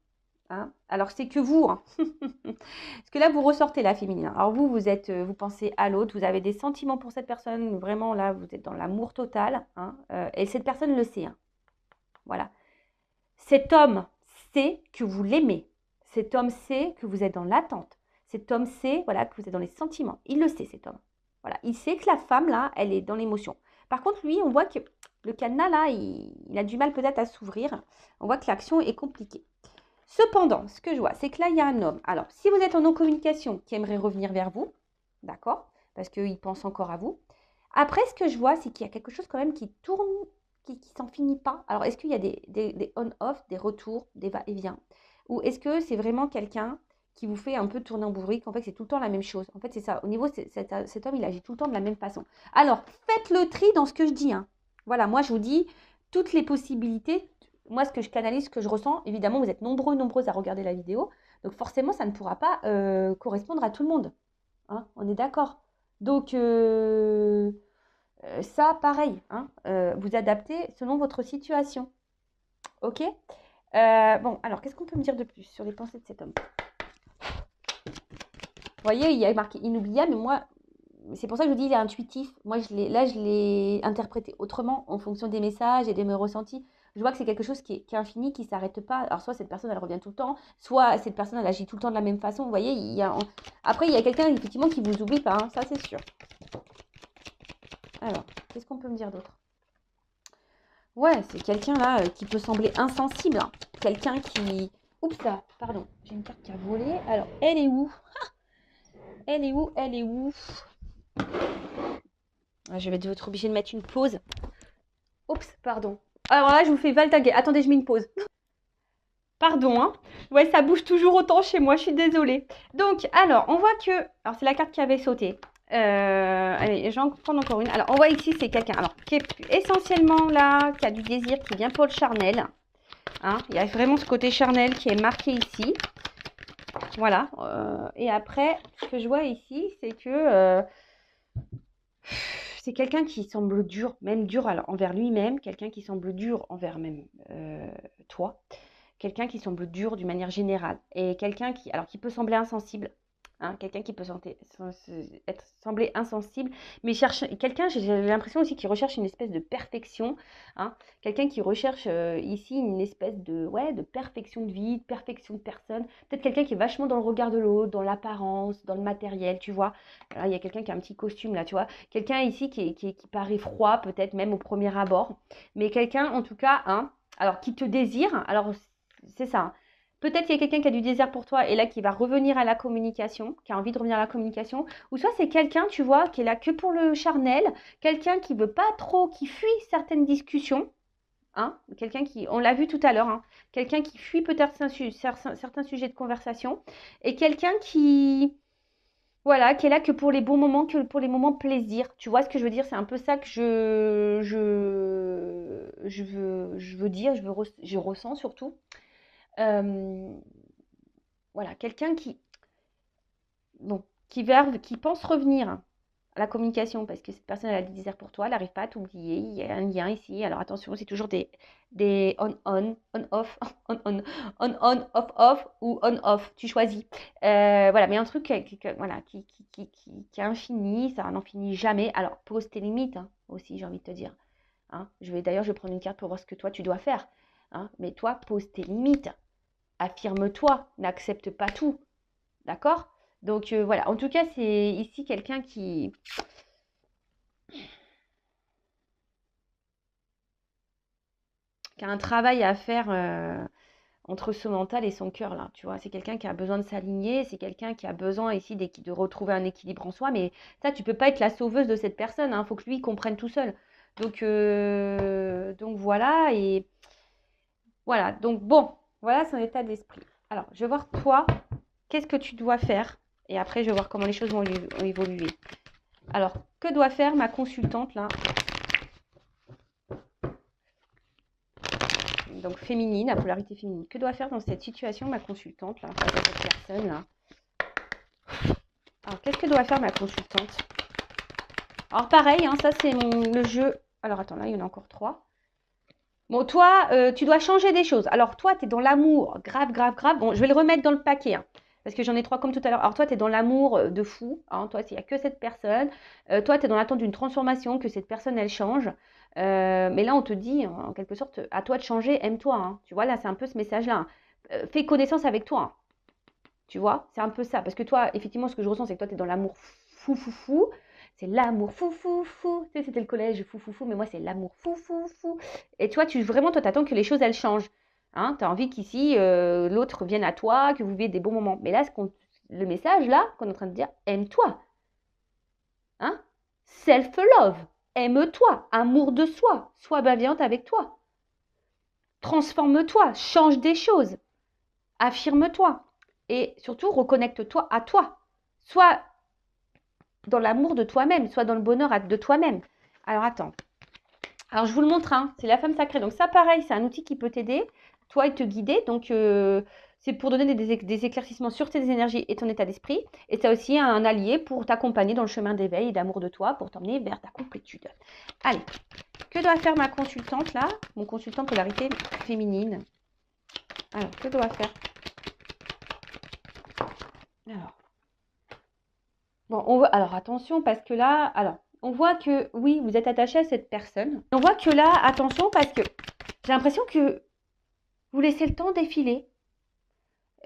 Speaker 1: hein, alors c'est que vous, hein, parce que là, vous ressortez la féminine. Alors vous pensez à l'autre, vous avez des sentiments pour cette personne, vraiment là, vous êtes dans l'amour total, hein, et cette personne le sait. Hein. Voilà. Cet homme sait que vous l'aimez. Cet homme sait que vous êtes dans l'attente. Cet homme sait, voilà, que vous êtes dans les sentiments. Il le sait, cet homme. Voilà. Il sait que la femme, là, elle est dans l'émotion. Par contre, lui, on voit que le cadenas, là, il a du mal peut-être à s'ouvrir. On voit que l'action est compliquée. Cependant, ce que je vois, c'est que là, il y a un homme. Alors, si vous êtes en non-communication, qui aimerait revenir vers vous, d'accord, parce qu'il pense encore à vous. Après, ce que je vois, c'est qu'il y a quelque chose quand même qui tourne, qui s'en finit pas. Alors, est-ce qu'il y a des on-off, des retours, des va-et-vient? Ou est-ce que c'est vraiment quelqu'un qui vous fait un peu tourner en bourrique? En fait, c'est tout le temps la même chose. En fait, c'est ça. Au niveau, cet homme, il agit tout le temps de la même façon. Alors, faites le tri dans ce que je dis. Hein. Voilà, moi, je vous dis toutes les possibilités. Moi, ce que je canalise, ce que je ressens, évidemment, vous êtes nombreuses à regarder la vidéo. Donc, forcément, ça ne pourra pas correspondre à tout le monde. Hein, on est d'accord. Donc, ça, pareil. Hein, vous adaptez selon votre situation. OK. Bon, alors, qu'est-ce qu'on peut me dire de plus sur les pensées de cet homme? Vous voyez, il y a marqué inoubliable, mais moi, c'est pour ça que je vous dis il est intuitif. Moi, je l'ai interprété autrement en fonction des messages et de mes ressentis. Je vois que c'est quelque chose qui est infini, qui ne s'arrête pas. Alors, soit cette personne, elle revient tout le temps, soit cette personne, elle agit tout le temps de la même façon. Vous voyez, après, il y a quelqu'un, effectivement, qui ne vous oublie pas. Hein, ça, c'est sûr. Alors, qu'est-ce qu'on peut me dire d'autre? Ouais, c'est quelqu'un, là, qui peut sembler insensible. Hein. Quelqu'un qui... Oups, là, pardon. J'ai une carte qui a volé. Alors, elle est où? Elle est où? Elle est où? Je vais être obligée de mettre une pause. Oups, pardon. Alors là, je vous fais valtaguer. Attendez, je mets une pause. Pardon, hein. Ouais, ça bouge toujours autant chez moi, je suis désolée. Donc, alors, on voit que... Alors, c'est la carte qui avait sauté. Allez, j'en prends encore une. Alors, on voit ici, c'est quelqu'un, alors, qui est essentiellement là, qui a du désir, qui vient pour le charnel. Hein. Il y a vraiment ce côté charnel qui est marqué ici. Voilà. Et après, ce que je vois ici, c'est que... c'est quelqu'un qui semble dur, même dur envers lui-même, quelqu'un qui semble dur envers même toi, quelqu'un qui semble dur d'une manière générale, et quelqu'un qui peut sembler insensible, hein, quelqu'un qui peut sembler insensible, mais quelqu'un, j'ai l'impression aussi qu'il recherche une espèce de perfection, hein, quelqu'un qui recherche ici une espèce de perfection de vie, de perfection de personne, peut-être quelqu'un qui est vachement dans le regard de l'autre, dans l'apparence, dans le matériel, tu vois. Là, il y a quelqu'un qui a un petit costume là, tu vois. Quelqu'un ici qui paraît froid, peut-être même au premier abord, mais quelqu'un en tout cas, hein, alors qui te désire, alors c'est ça. Hein. Peut-être qu'il y a quelqu'un qui a du désir pour toi et là qui va revenir à la communication, qui a envie de revenir à la communication. Ou soit c'est quelqu'un, tu vois, qui est là que pour le charnel, quelqu'un qui veut pas trop, qui fuit certaines discussions. Hein, quelqu'un qui, on l'a vu tout à l'heure, hein, quelqu'un qui fuit peut-être certains sujets de conversation. Et quelqu'un qui, voilà, qui est là que pour les bons moments, que pour les moments plaisir. Tu vois ce que je veux dire? C'est un peu ça que je veux dire, je ressens surtout. Euh, voilà, quelqu'un bon, qui pense revenir à la communication parce que cette personne elle a du désir pour toi, elle n'arrive pas à t'oublier, il y a un lien ici. Alors attention, c'est toujours des on-off, on-on, off-off ou on-off, tu choisis. Voilà, mais un truc voilà, qui est infini, ça n'en finit jamais. Alors pose tes limites hein, aussi, j'ai envie de te dire. Hein. D'ailleurs, je vais prendre une carte pour voir ce que toi tu dois faire. Hein. Mais toi, pose tes limites. Affirme-toi, n'accepte pas tout. D'accord? Donc voilà, en tout cas, c'est ici quelqu'un qui a un travail à faire entre son mental et son cœur, là, tu vois. C'est quelqu'un qui a besoin de s'aligner, c'est quelqu'un qui a besoin ici de retrouver un équilibre en soi, mais ça, tu peux pas être la sauveuse de cette personne, hein. Faut que lui comprenne tout seul. Donc voilà, et voilà. Donc bon, voilà son état d'esprit. Alors, je vais voir toi, qu'est-ce que tu dois faire, et après, je vais voir comment les choses vont évoluer. Alors, que doit faire ma consultante, là? Donc, féminine, la polarité féminine. Que doit faire dans cette situation ma consultante, là, face à cette personne, là? qu'est-ce que doit faire ma consultante? Alors, pareil, hein, ça, c'est le jeu. Alors, attends, là, il y en a encore 3. Bon, toi, tu dois changer des choses. Alors, toi, tu es dans l'amour. Grave, grave, grave. Bon, je vais le remettre dans le paquet, hein, parce que j'en ai 3 comme tout à l'heure. Alors, toi, tu es dans l'amour de fou. Hein, toi, il n'y a que cette personne. Toi, tu es dans l'attente d'une transformation, que cette personne, elle change. Mais là, on te dit, en quelque sorte, à toi de changer, aime-toi. Hein. Tu vois, là, c'est un peu ce message-là. Hein. Fais connaissance avec toi. Hein. Tu vois, c'est un peu ça. Parce que toi, effectivement, ce que je ressens, c'est que toi, tu es dans l'amour fou, fou, fou. C'est l'amour fou, fou, fou. Tu sais, c'était le collège, fou, fou, fou. Mais moi, c'est l'amour fou, fou, fou. Et toi, vraiment, toi, t'attends que les choses, elles changent. Hein, tu as envie qu'ici, l'autre vienne à toi, que vous viviez des bons moments. Mais là, le message, là, qu'on est en train de dire, aime-toi. Hein? Self-love. Aime-toi. Amour de soi. Sois bienveillante avec toi. Transforme-toi. Change des choses. Affirme-toi. Et surtout, reconnecte-toi à toi. Sois dans l'amour de toi-même, sois dans le bonheur de toi-même. Alors, attends. Alors, je vous le montre, hein, c'est la femme sacrée. Donc, ça, pareil, c'est un outil qui peut t'aider, toi, et te guider. Donc, c'est pour donner des éclaircissements sur tes énergies et ton état d'esprit. Et c'est aussi un allié pour t'accompagner dans le chemin d'éveil et d'amour de toi, pour t'emmener vers ta complétude. Allez, que doit faire ma consultante, là? Mon consultant polarité féminine. Alors, que doit faire? Alors. Bon, alors attention parce que là, alors, on voit que oui, vous êtes attaché à cette personne. On voit que là, attention parce que j'ai l'impression que vous laissez le temps défiler,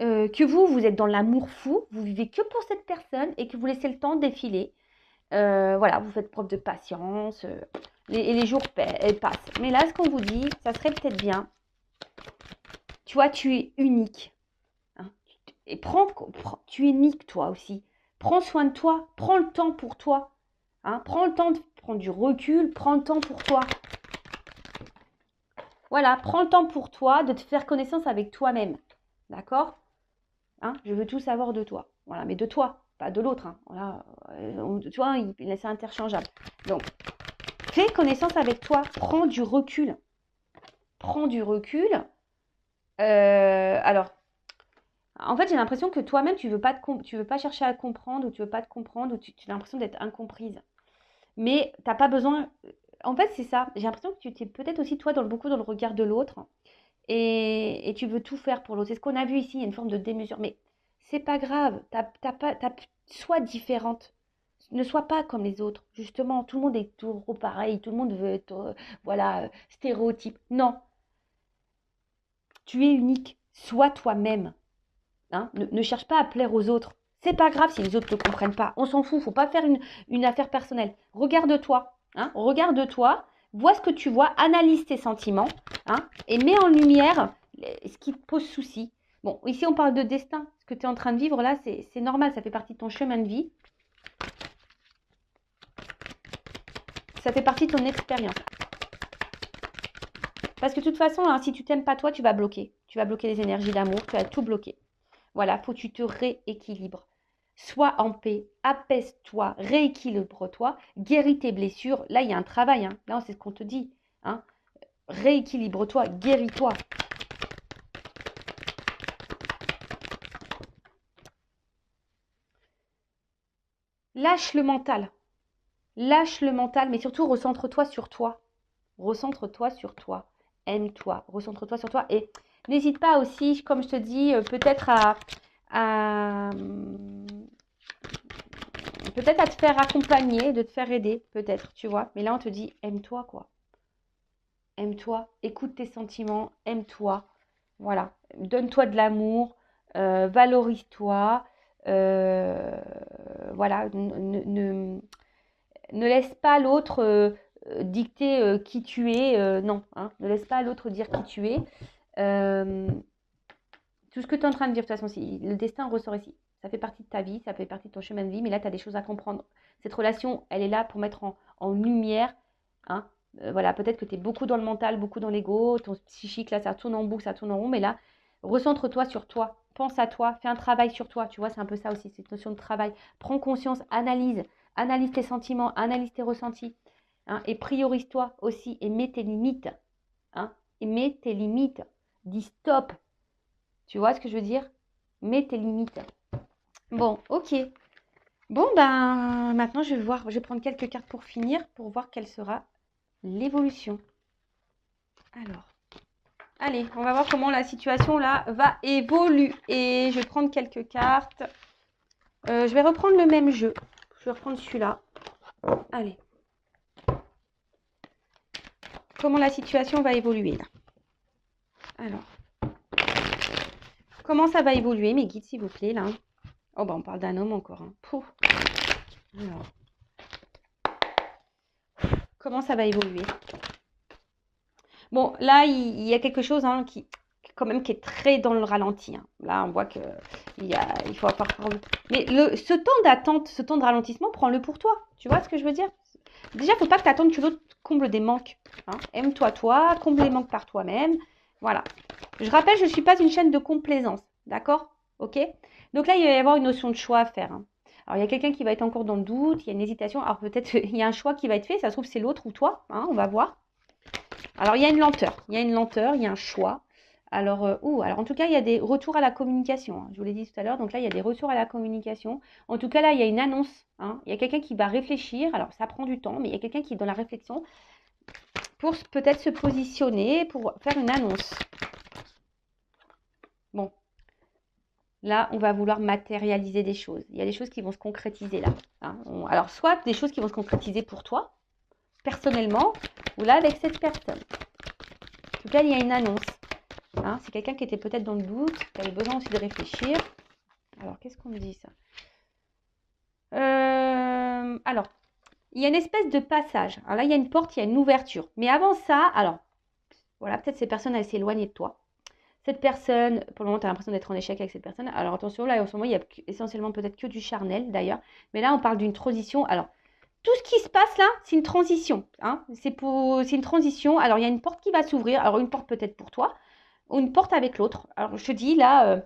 Speaker 1: que vous êtes dans l'amour fou, vous vivez que pour cette personne et que vous laissez le temps défiler. Voilà, vous faites preuve de patience et les jours passent. Mais là, ce qu'on vous dit, ça serait peut-être bien. Tu vois, tu es unique. Hein, et tu es unique toi aussi. Prends soin de toi, prends le temps pour toi. Hein, prends le temps de prendre du recul, prends le temps pour toi. Voilà, prends le temps pour toi de te faire connaissance avec toi-même. D'accord? Hein, je veux tout savoir de toi. Voilà, mais de toi, pas de l'autre. Hein. Voilà, tu vois, c'est interchangeable. Donc, fais connaissance avec toi, prends du recul. Prends du recul. Alors, en fait, j'ai l'impression que toi-même, tu veux pas chercher à comprendre, ou tu veux pas te comprendre, ou tu as l'impression d'être incomprise. Mais tu n'as pas besoin. En fait, c'est ça. J'ai l'impression que tu t'es peut-être aussi, toi, beaucoup dans le regard de l'autre. Et tu veux tout faire pour l'autre. C'est ce qu'on a vu ici. Il y a une forme de démesure. Mais c'est pas grave. Sois différente. Ne sois pas comme les autres. Justement, tout le monde est toujours pareil. Tout le monde veut être, voilà, stéréotype. Non. Tu es unique. Sois toi-même. Hein, ne cherche pas à plaire aux autres. C'est pas grave si les autres ne te comprennent pas. On s'en fout. Faut pas faire une affaire personnelle. Regarde-toi. Hein, regarde-toi. Vois ce que tu vois. Analyse tes sentiments. Hein, et mets en lumière ce qui te pose souci. Bon, ici, on parle de destin. Ce que tu es en train de vivre, là, c'est normal. Ça fait partie de ton chemin de vie. Ça fait partie de ton expérience. Parce que de toute façon, hein, si tu t'aimes pas toi, tu vas bloquer. Tu vas bloquer les énergies d'amour. Tu vas tout bloquer. Voilà, faut que tu te rééquilibres. Sois en paix, apaise-toi, rééquilibre-toi, guéris tes blessures. Là, il y a un travail. Hein. Là, c'est ce qu'on te dit. Hein. Rééquilibre-toi, guéris-toi. Lâche le mental. Lâche le mental, mais surtout recentre-toi sur toi. Recentre-toi sur toi. Aime-toi. Recentre-toi sur toi. Et n'hésite pas aussi, comme je te dis, peut-être peut-être à te faire accompagner, de te faire aider, peut-être, tu vois. Mais là, on te dit, aime-toi, quoi. Aime-toi, écoute tes sentiments, aime-toi. Voilà, donne-toi de l'amour, valorise-toi. Voilà, ne laisse pas l'autre dicter qui tu es. Non, hein, ne laisse pas l'autre dire qui tu es. Tout ce que tu es en train de dire, de toute façon, le destin ressort ici. Ça fait partie de ta vie, ça fait partie de ton chemin de vie, mais là, tu as des choses à comprendre. Cette relation, elle est là pour mettre en lumière. Hein, voilà, peut-être que tu es beaucoup dans le mental, beaucoup dans l'ego, ton psychique, là, ça tourne en boucle, ça tourne en rond, mais là, recentre-toi sur toi, pense à toi, fais un travail sur toi, tu vois, c'est un peu ça aussi, cette notion de travail. Prends conscience, analyse tes sentiments, analyse tes ressentis, hein, et priorise-toi aussi, et mets tes limites, hein, et mets tes limites, dis stop, tu vois ce que je veux dire? Mets tes limites. Bon, ok. Bon, ben, maintenant, je vais prendre quelques cartes pour finir, pour voir quelle sera l'évolution. Alors, allez, on va voir comment la situation là va évoluer. Et je vais prendre quelques cartes. Je vais reprendre le même jeu. Je vais reprendre celui-là. Allez. Comment la situation va évoluer là? Alors, comment ça va évoluer, mes guides, s'il vous plaît, là? Oh, bah, on parle d'un homme encore. Hein. Alors, comment ça va évoluer? Bon, là, il y a quelque chose hein, quand même, qui est très dans le ralenti. Hein. Là, on voit il faut avoir... Mais ce temps d'attente, ce temps de ralentissement, prends-le pour toi. Tu vois ce que je veux dire? Déjà, il ne faut pas que tu attendes que l'autre comble des manques. Hein. Aime-toi, toi, comble les manques par toi-même. Voilà. Je rappelle, je ne suis pas une chaîne de complaisance. D'accord? Ok? Donc là, il va y avoir une notion de choix à faire. Hein. Alors, il y a quelqu'un qui va être encore dans le doute, il y a une hésitation. Alors, peut-être il y a un choix qui va être fait. Ça se trouve, c'est l'autre ou toi. Hein, on va voir. Alors, il y a une lenteur. Il y a un choix. Alors, alors, en tout cas, il y a des retours à la communication. Hein. Je vous l'ai dit tout à l'heure. Donc là, il y a des retours à la communication. En tout cas, là, il y a une annonce. Hein. Il y a quelqu'un qui va réfléchir. Alors, ça prend du temps, mais il y a quelqu'un qui est dans la réflexion pour peut-être se positionner, pour faire une annonce. Bon. Là, on va vouloir matérialiser des choses. Il y a des choses qui vont se concrétiser là. Hein. Alors, soit des choses qui vont se concrétiser pour toi, personnellement, ou là, avec cette personne. En tout cas, il y a une annonce. Hein, c'est quelqu'un qui était peut-être dans le doute, qui avait besoin aussi de réfléchir. Alors, qu'est-ce qu'on me dit ça? Alors, il y a une espèce de passage. Alors là, il y a une porte, il y a une ouverture. Mais avant ça, alors, voilà, peut-être ces personnes, elles s'éloignent de toi. Cette personne, pour le moment, tu as l'impression d'être en échec avec cette personne. Alors attention, là, en ce moment, il y a essentiellement peut-être que du charnel, d'ailleurs. Mais là, on parle d'une transition. Alors, tout ce qui se passe là, c'est une transition. Hein, c'est une transition. Alors, il y a une porte qui va s'ouvrir. Alors, une porte peut-être pour toi, ou une porte avec l'autre. Alors, je te dis, là,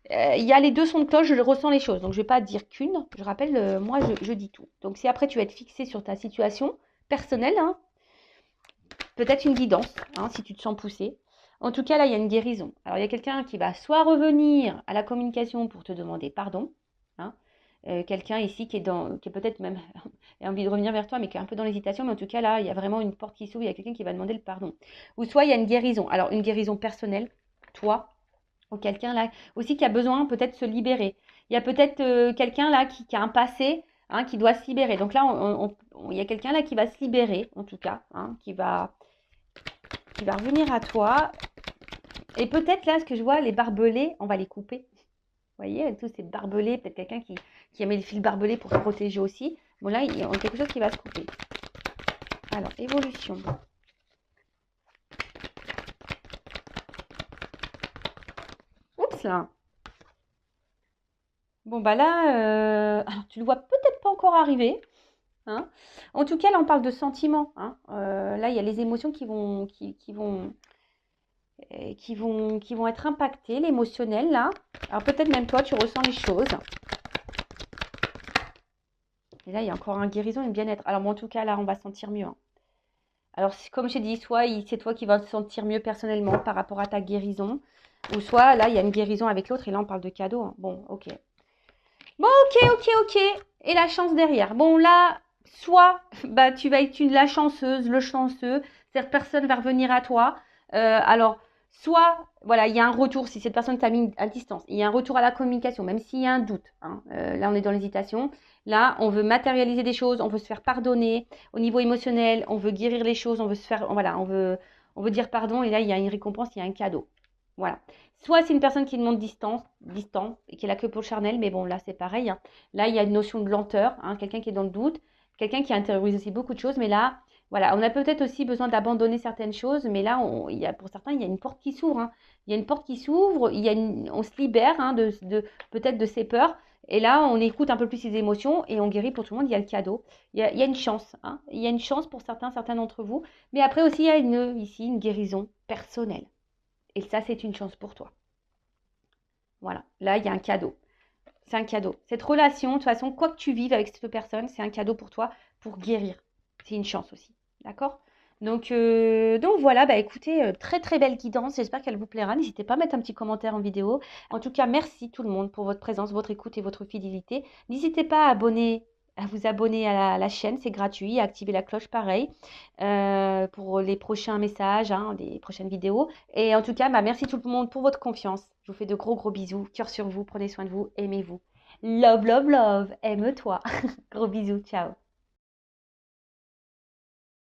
Speaker 1: il y a les deux sons de cloche, je ressens les choses. Donc, je ne vais pas dire qu'une. Je rappelle, moi, je dis tout. Donc, si après, tu vas être fixé sur ta situation personnelle, hein, peut-être une guidance, hein, si tu te sens poussé. En tout cas, là, il y a une guérison. Alors, il y a quelqu'un qui va soit revenir à la communication pour te demander pardon. Hein, quelqu'un ici qui est peut-être même a envie de revenir vers toi, mais qui est un peu dans l'hésitation. Mais en tout cas, là, il y a vraiment une porte qui s'ouvre. Il y a quelqu'un qui va demander le pardon. Ou soit il y a une guérison. Alors, une guérison personnelle, toi, ou quelqu'un là aussi qui a besoin peut-être de se libérer. Il y a peut-être quelqu'un là qui a un passé, hein, qui doit se libérer. Donc là, il y a quelqu'un là qui va se libérer, en tout cas, hein, qui va revenir à toi. Et peut-être là, ce que je vois, les barbelés, on va les couper. Vous voyez, avec tous ces barbelés, peut-être quelqu'un qui a mis le fil barbelé pour se protéger aussi. Bon, là, il y a quelque chose qui va se couper. Alors, évolution. Oups là. Bon, bah là, alors, tu le vois peut-être pas encore arriver. Hein. En tout cas, là, on parle de sentiments. Hein. Là, il y a les émotions qui vont être impactées, l'émotionnel, là. Alors, peut-être même toi, tu ressens les choses. Et là, il y a encore un guérison et un bien-être. Alors, bon, en tout cas, là, on va se sentir mieux. Hein. Alors, comme j'ai dit, soit c'est toi qui vas te sentir mieux personnellement par rapport à ta guérison, ou soit, là, il y a une guérison avec l'autre, et là, on parle de cadeau. Hein. Bon, ok. Bon, ok. Et la chance derrière. Bon, là, soit bah, tu vas être la chanceuse, le chanceux, cette personne va revenir à toi. Alors, soit, voilà, il y a un retour, si cette personne t'a mis à distance, il y a un retour à la communication, même s'il y a un doute. Hein. Là, on est dans l'hésitation. Là, on veut matérialiser des choses, on veut se faire pardonner. Au niveau émotionnel, on veut guérir les choses, on veut se faire, voilà, on veut dire pardon. Et là, il y a une récompense, il y a un cadeau. Voilà. Soit c'est une personne qui demande distant, et qui est là que pour le charnel, mais bon, là, c'est pareil. Hein. Là, il y a une notion de lenteur, hein, quelqu'un qui est dans le doute, quelqu'un qui intériorise aussi beaucoup de choses, mais là, voilà, on a peut-être aussi besoin d'abandonner certaines choses, mais là, pour certains, il y a une porte qui s'ouvre. Hein. Il y a une porte qui s'ouvre, on se libère hein, peut-être de ses peurs, et là, on écoute un peu plus ses émotions, et on guérit pour tout le monde, il y a le cadeau. Il y a une chance, hein. Il y a une chance pour certains d'entre vous, mais après aussi, il y a ici une guérison personnelle. Et ça, c'est une chance pour toi. Voilà, là, il y a un cadeau. C'est un cadeau. Cette relation, de toute façon, quoi que tu vives avec cette personne, c'est un cadeau pour toi pour guérir. C'est une chance aussi. D'accord? Donc voilà, bah écoutez, très très belle guidance, j'espère qu'elle vous plaira. N'hésitez pas à mettre un petit commentaire en vidéo. En tout cas, merci tout le monde pour votre présence, votre écoute et votre fidélité. N'hésitez pas à vous abonner à la chaîne, c'est gratuit, à activer la cloche pareil, pour les prochains messages, hein, les prochaines vidéos. Et en tout cas, bah, merci tout le monde pour votre confiance. Je vous fais de gros gros bisous, cœur sur vous, prenez soin de vous, aimez-vous. Love, love, love, aime-toi. Gros bisous, ciao.